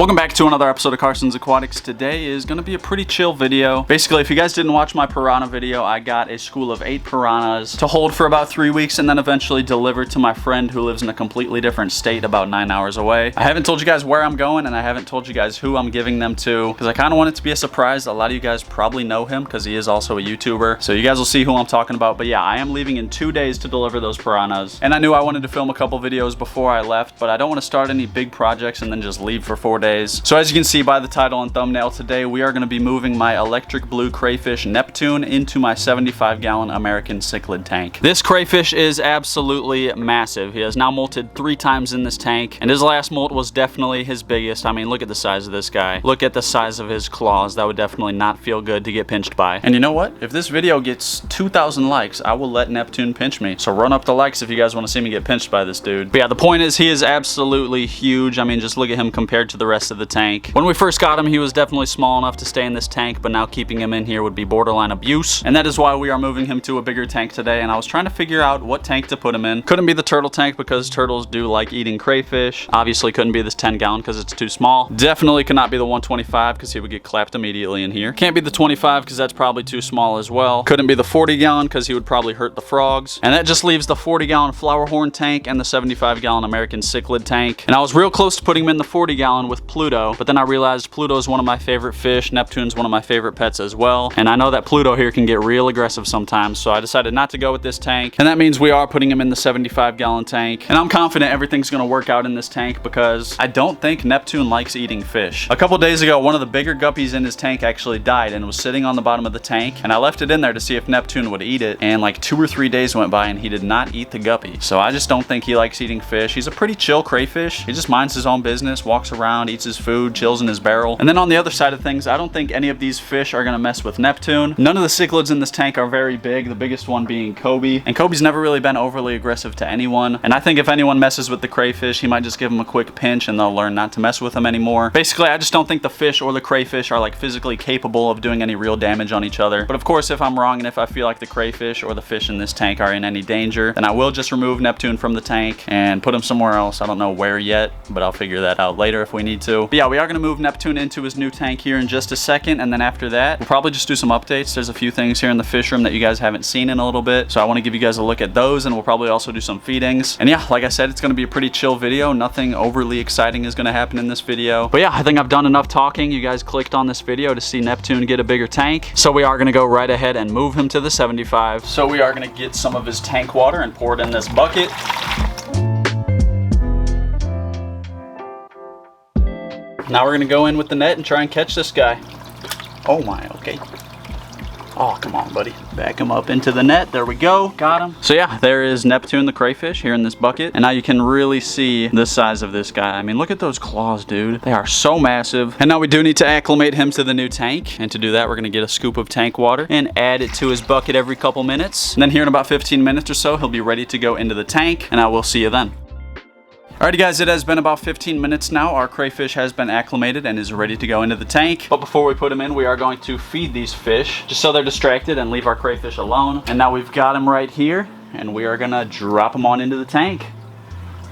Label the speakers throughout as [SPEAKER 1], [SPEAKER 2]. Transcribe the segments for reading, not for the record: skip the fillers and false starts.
[SPEAKER 1] Welcome back to another episode of Carson's Aquatics. Today is going to be a pretty chill video. Basically, if you guys didn't watch my piranha video, I got a school of 8 piranhas to hold for about 3 weeks and then eventually deliver to my friend who lives in a completely different state about 9 hours away. I haven't told you guys where I'm going and I haven't told you guys who I'm giving them to because I kind of want it to be a surprise. A lot of you guys probably know him because he is also a YouTuber. So you guys will see who I'm talking about. But yeah, I am leaving in 2 days to deliver those piranhas. And I knew I wanted to film a couple videos before I left, but I don't want to start any big projects and then just leave for 4 days. So as you can see by the title and thumbnail, today we are going to be moving my electric blue crayfish Neptune into my 75-gallon American cichlid tank. This crayfish is absolutely massive. He has now molted 3 times in this tank, and his last molt was definitely his biggest. I mean, look at the size of this guy. Look at the size of his claws. That would definitely not feel good to get pinched by. And you know what? If this video gets 2,000 likes, I will let Neptune pinch me. So run up the likes if you guys want to see me get pinched by this dude. But yeah, the point is he is absolutely huge. I mean, just look at him compared to the rest of the tank. When we first got him, he was definitely small enough to stay in this tank, but now keeping him in here would be borderline abuse. And that is why we are moving him to a bigger tank today. And I was trying to figure out what tank to put him in. Couldn't be the turtle tank because turtles do like eating crayfish. Obviously couldn't be this 10-gallon because it's too small. Definitely could not be the 125 because he would get clapped immediately in here. Can't be the 25 because that's probably too small as well. Couldn't be the 40-gallon because he would probably hurt the frogs. And that just leaves the 40-gallon flower horn tank and the 75-gallon American cichlid tank. And I was real close to putting him in the 40-gallon with Pluto, but then I realized Pluto is one of my favorite fish. Neptune's one of my favorite pets as well. And I know that Pluto here can get real aggressive sometimes, so I decided not to go with this tank. And that means we are putting him in the 75-gallon tank. And I'm confident everything's gonna work out in this tank because I don't think Neptune likes eating fish. A couple days ago, one of the bigger guppies in his tank actually died and was sitting on the bottom of the tank. And I left it in there to see if Neptune would eat it. And like 2 or 3 days went by and he did not eat the guppy. So I just don't think he likes eating fish. He's a pretty chill crayfish. He just minds his own business, walks around, eats his food, chills in his barrel. And then on the other side of things, I don't think any of these fish are gonna mess with Neptune. None of the cichlids in this tank are very big, the biggest one being Kobe. And Kobe's never really been overly aggressive to anyone. And I think if anyone messes with the crayfish, he might just give them a quick pinch and they'll learn not to mess with them anymore. Basically, I just don't think the fish or the crayfish are like physically capable of doing any real damage on each other. But of course, if I'm wrong and if I feel like the crayfish or the fish in this tank are in any danger, then I will just remove Neptune from the tank and put him somewhere else. I don't know where yet, but I'll figure that out later if we need to. But yeah, we are gonna move Neptune into his new tank here in just a second, and then after that we'll probably just do some updates. There's a few things here in the fish room that you guys haven't seen in a little bit, so I want to give you guys a look at those, and we'll probably also do some feedings. And yeah, like I said, it's going to be a pretty chill video. Nothing overly exciting is going to happen in this video, but yeah, I think I've done enough talking. You guys clicked on this video to see Neptune get a bigger tank, so we are going to go right ahead and move him to the 75. So we are going to get some of his tank water and pour it in this bucket. Now we're gonna go in with the net and try and catch this guy. Oh my, okay. Oh, come on, buddy. Back him up into the net. There we go. Got him. So yeah, there is Neptune the crayfish here in this bucket. And now you can really see the size of this guy. I mean, look at those claws, dude. They are so massive. And now we do need to acclimate him to the new tank. And to do that, we're gonna get a scoop of tank water and add it to his bucket every couple minutes. And then here in about 15 minutes or so, he'll be ready to go into the tank. And I will see you then. Alrighty guys, it has been about 15 minutes now. Our crayfish has been acclimated and is ready to go into the tank. But before we put him in, we are going to feed these fish just so they're distracted and leave our crayfish alone. And now we've got him right here and we are gonna drop him on into the tank.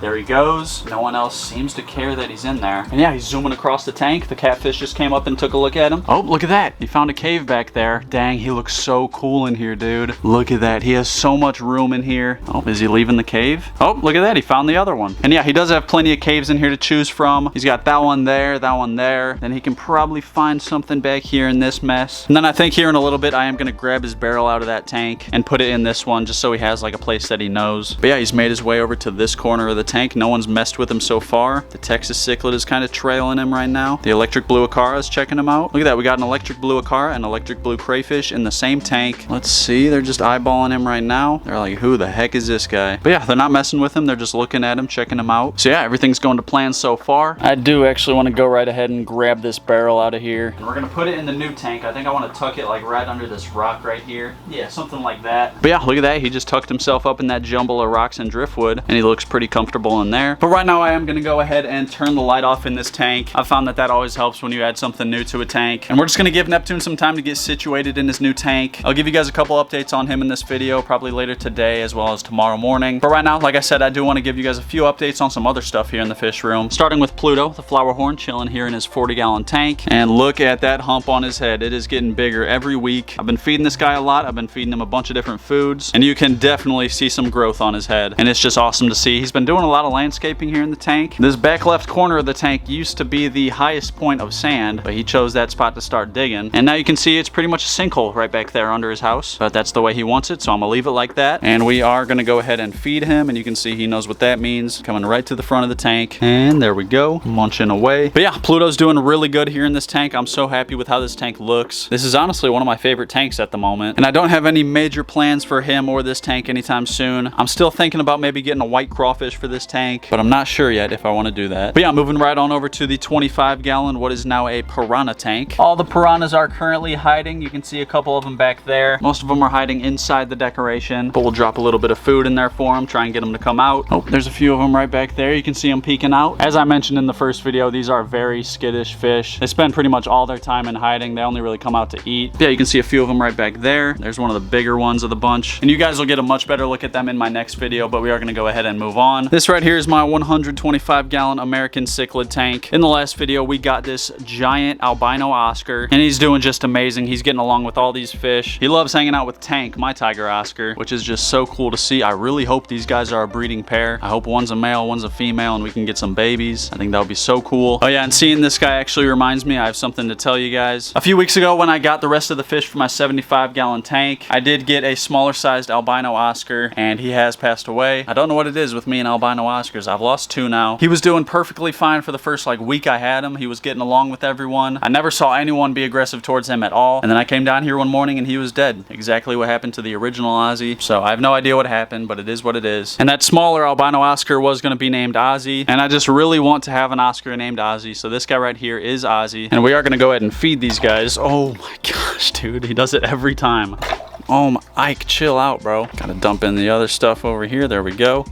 [SPEAKER 1] There he goes. No one else seems to care that he's in there. And yeah, he's zooming across the tank. The catfish just came up and took a look at him. Oh, look at that. He found a cave back there. Dang, he looks so cool in here, dude. Look at that. He has so much room in here. Oh, is he leaving the cave? Oh, look at that. He found the other one. And yeah, he does have plenty of caves in here to choose from. He's got that one there, that one there. Then he can probably find something back here in this mess. And then I think here in a little bit, I am going to grab his barrel out of that tank and put it in this one just so he has like a place that he knows. But yeah, he's made his way over to this corner of the tank. No one's messed with him so far. The Texas cichlid is kind of trailing him right now. The electric blue Acara is checking him out. Look at that. We got an electric blue Acara and electric blue crayfish in the same tank. Let's see. They're just eyeballing him right now. They're like, who the heck is this guy? But yeah, they're not messing with him. They're just looking at him, checking him out. So yeah, everything's going to plan so far. I do actually want to go right ahead and grab this barrel out of here. And we're going to put it in the new tank. I think I want to tuck it like right under this rock right here. Yeah, something like that. But yeah, look at that. He just tucked himself up in that jumble of rocks and driftwood and he looks pretty comfortable comfortable in there. But right now I am gonna go ahead and turn the light off in this tank. I've found that that always helps when you add something new to a tank. And we're just gonna give Neptune some time to get situated in his new tank. I'll give you guys a couple updates on him in this video, probably later today as well as tomorrow morning. But right now, like I said, I do want to give you guys a few updates on some other stuff here in the fish room. Starting with Pluto, the flower horn, chilling here in his 40-gallon tank. And look at that hump on his head. It is getting bigger every week. I've been feeding this guy a lot. I've been feeding him a bunch of different foods. And you can definitely see some growth on his head. And it's just awesome to see. He's been doing a lot of landscaping here in the tank. This back left corner of the tank used to be the highest point of sand, but he chose that spot to start digging. And now you can see it's pretty much a sinkhole right back there under his house. But that's the way he wants it, so I'm gonna leave it like that. And we are gonna go ahead and feed him, and you can see he knows what that means. Coming right to the front of the tank. And there we go, munching away. But yeah, Pluto's doing really good here in this tank. I'm so happy with how this tank looks. This is honestly one of my favorite tanks at the moment. And I don't have any major plans for him or this tank anytime soon. I'm still thinking about maybe getting a white crawfish for this tank, but I'm not sure yet if I want to do that. But yeah, moving right on over to the 25-gallon, what is now a piranha tank. All the piranhas are currently hiding. You can see a couple of them back there. Most of them are hiding inside the decoration, but we'll drop a little bit of food in there for them, try and get them to come out. Oh, there's a few of them right back there. You can see them peeking out. As I mentioned in the first video, these are very skittish fish. They spend pretty much all their time in hiding. They only really come out to eat. Yeah, you can see a few of them right back there. There's one of the bigger ones of the bunch, and you guys will get a much better look at them in my next video, but we are going to go ahead and move on. This right here is my 125-gallon American cichlid tank. In the last video, we got this giant albino Oscar, and he's doing just amazing. He's getting along with all these fish. He loves hanging out with Tank, my tiger Oscar, which is just so cool to see. I really hope these guys are a breeding pair. I hope one's a male, one's a female, and we can get some babies. I think that would be so cool. Oh yeah, and seeing this guy actually reminds me I have something to tell you guys. A few weeks ago when I got the rest of the fish for my 75-gallon tank, I did get a smaller sized albino Oscar, and he has passed away. I don't know what it is with me and albino Oscars. I've lost two now. He was doing perfectly fine for the first like week I had him. He was getting along with everyone. I never saw anyone be aggressive towards him at all. And then I came down here one morning and he was dead. Exactly what happened to the original Ozzy. So I have no idea what happened, but it is what it is. And that smaller albino Oscar was going to be named Ozzy. And I just really want to have an Oscar named Ozzy. So this guy right here is Ozzy. And we are going to go ahead and feed these guys. Oh my gosh, dude. He does it every time. Oh my, Ike, chill out, bro. Gotta dump in the other stuff over here. There we go.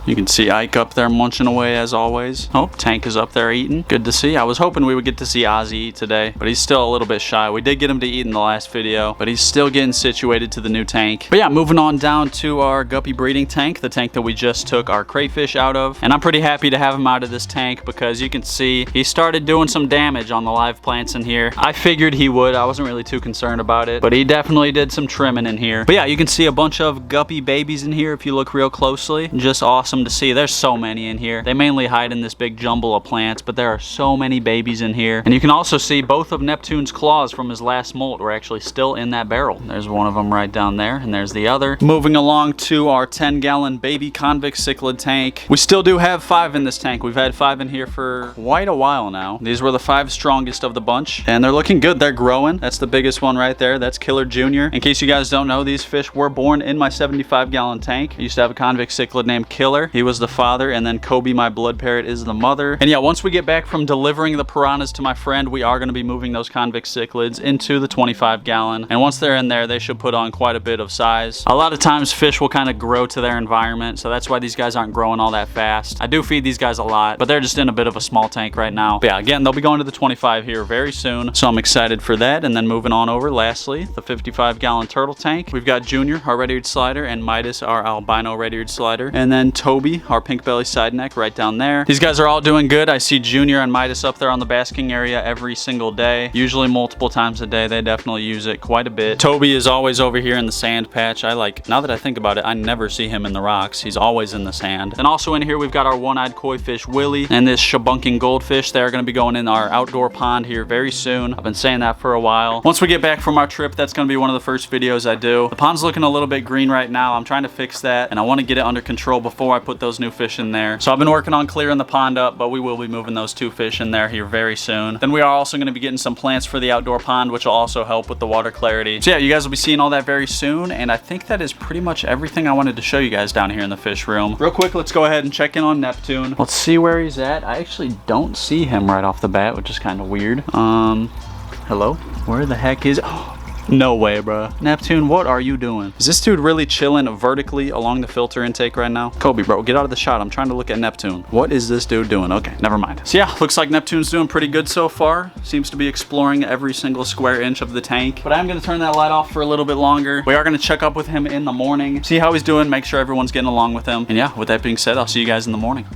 [SPEAKER 1] You can see Ike up there munching away as always. Oh, Tank is up there eating. Good to see. I was hoping we would get to see Ozzy eat today, but he's still a little bit shy. We did get him to eat in the last video, but he's still getting situated to the new tank. But yeah, moving on down to our guppy breeding tank, the tank that we just took our crayfish out of. And I'm pretty happy to have him out of this tank because you can see he started doing some damage on the live plants in here. I figured he would. I wasn't really too concerned about it, but he definitely did some trimming in here. But yeah, you can see a bunch of guppy babies in here if you look real closely. Just awesome to see. There's so many in here. They mainly hide in this big jumble of plants, but there are so many babies in here. And you can also see both of Neptune's claws from his last molt were actually still in that barrel. There's one of them right down there, and there's the other. Moving along to our 10-gallon baby convict cichlid tank. We still do have 5 in this tank. We've had 5 in here for quite a while now. These were the 5 strongest of the bunch, and they're looking good. They're growing. That's the biggest one right there. That's Killer Jr. In case you guys don't know, these fish were born in my 75-gallon tank. I used to have a convict cichlid named Killer. He was the father, and then Kobe, my blood parrot, is the mother. And yeah, once we get back from delivering the piranhas to my friend, we are going to be moving those convict cichlids into the 25-gallon. And once they're in there, they should put on quite a bit of size. A lot of times fish will kind of grow to their environment, so that's why these guys aren't growing all that fast. I do feed these guys a lot, but they're just in a bit of a small tank right now. But yeah, again, they'll be going to the 25 here very soon, so I'm excited for that. And then moving on over, lastly, the 55-gallon turtle tank. We've got Junior, our red-eared slider, and Midas, our albino red-eared slider. And then Toby, our pink belly side neck, right down there. These guys are all doing good. I see Junior and Midas up there on the basking area every single day, usually multiple times a day. They definitely use it quite a bit. Toby is always over here in the sand patch. Now that I think about it, I never see him in the rocks. He's always in the sand. And also in here, we've got our one-eyed koi fish, Willie, and this shabunking goldfish. They're going to be going in our outdoor pond here very soon. I've been saying that for a while. Once we get back from our trip, that's going to be one of the first videos I do. The pond's looking a little bit green right now. I'm trying to fix that, and I want to get it under control before I put those new fish in there. So I've been working on clearing the pond up, but we will be moving those 2 fish in there here very soon. Then we are also going to be getting some plants for the outdoor pond, which will also help with the water clarity. So yeah, you guys will be seeing all that very soon, and I think that is pretty much everything I wanted to show you guys down here in the fish room. Real quick, let's go ahead and check in on Neptune. Let's see where he's at. I actually don't see him right off the bat, which is kind of weird. Hello? Where the heck is... Oh, No way, bro. Neptune, what are you doing? Is this dude really chilling vertically along the filter intake right now? Kobe, bro, get out of the shot. I'm trying to look at Neptune. What is this dude doing? Okay, never mind. So yeah, looks like Neptune's doing pretty good so far. Seems to be exploring every single square inch of the tank. But I'm gonna turn that light off for a little bit longer. We are gonna check up with him in the morning, see how he's doing, make sure everyone's getting along with him. And yeah, with that being said, I'll see you guys in the morning.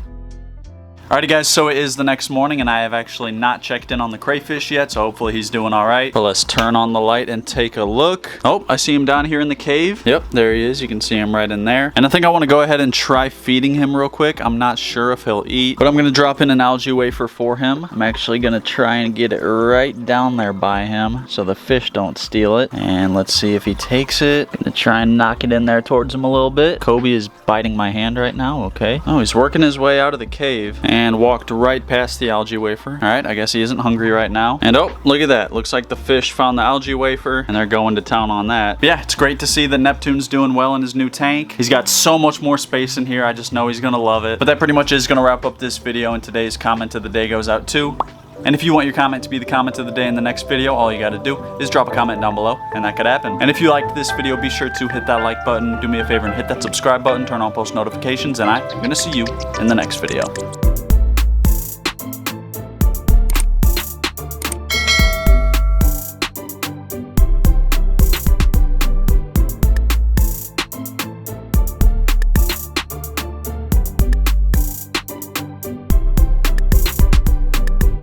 [SPEAKER 1] Alrighty guys, so it is the next morning and I have actually not checked in on the crayfish yet, so hopefully he's doing alright. But let's turn on the light and take a look. Oh, I see him down here in the cave. Yep, there he is. You can see him right in there. And I think I want to go ahead and try feeding him real quick. I'm not sure if he'll eat, but I'm going to drop in an algae wafer for him. I'm actually going to try and get it right down there by him so the fish don't steal it. And let's see if he takes it. Gonna try and knock it in there towards him a little bit. Kobe is biting my hand right now. Okay. Oh, he's working his way out of the cave and walked right past the algae wafer. All right, I guess he isn't hungry right now. And oh, look at that. Looks like the fish found the algae wafer and they're going to town on that. But yeah, it's great to see that Neptune's doing well in his new tank. He's got so much more space in here. I just know he's gonna love it. But that pretty much is gonna wrap up this video, and today's comment of the day goes out to. And if you want your comment to be the comment of the day in the next video, all you gotta do is drop a comment down below, and that could happen. And if you liked this video, be sure to hit that like button, do me a favor and hit that subscribe button, turn on post notifications, and I'm gonna see you in the next video.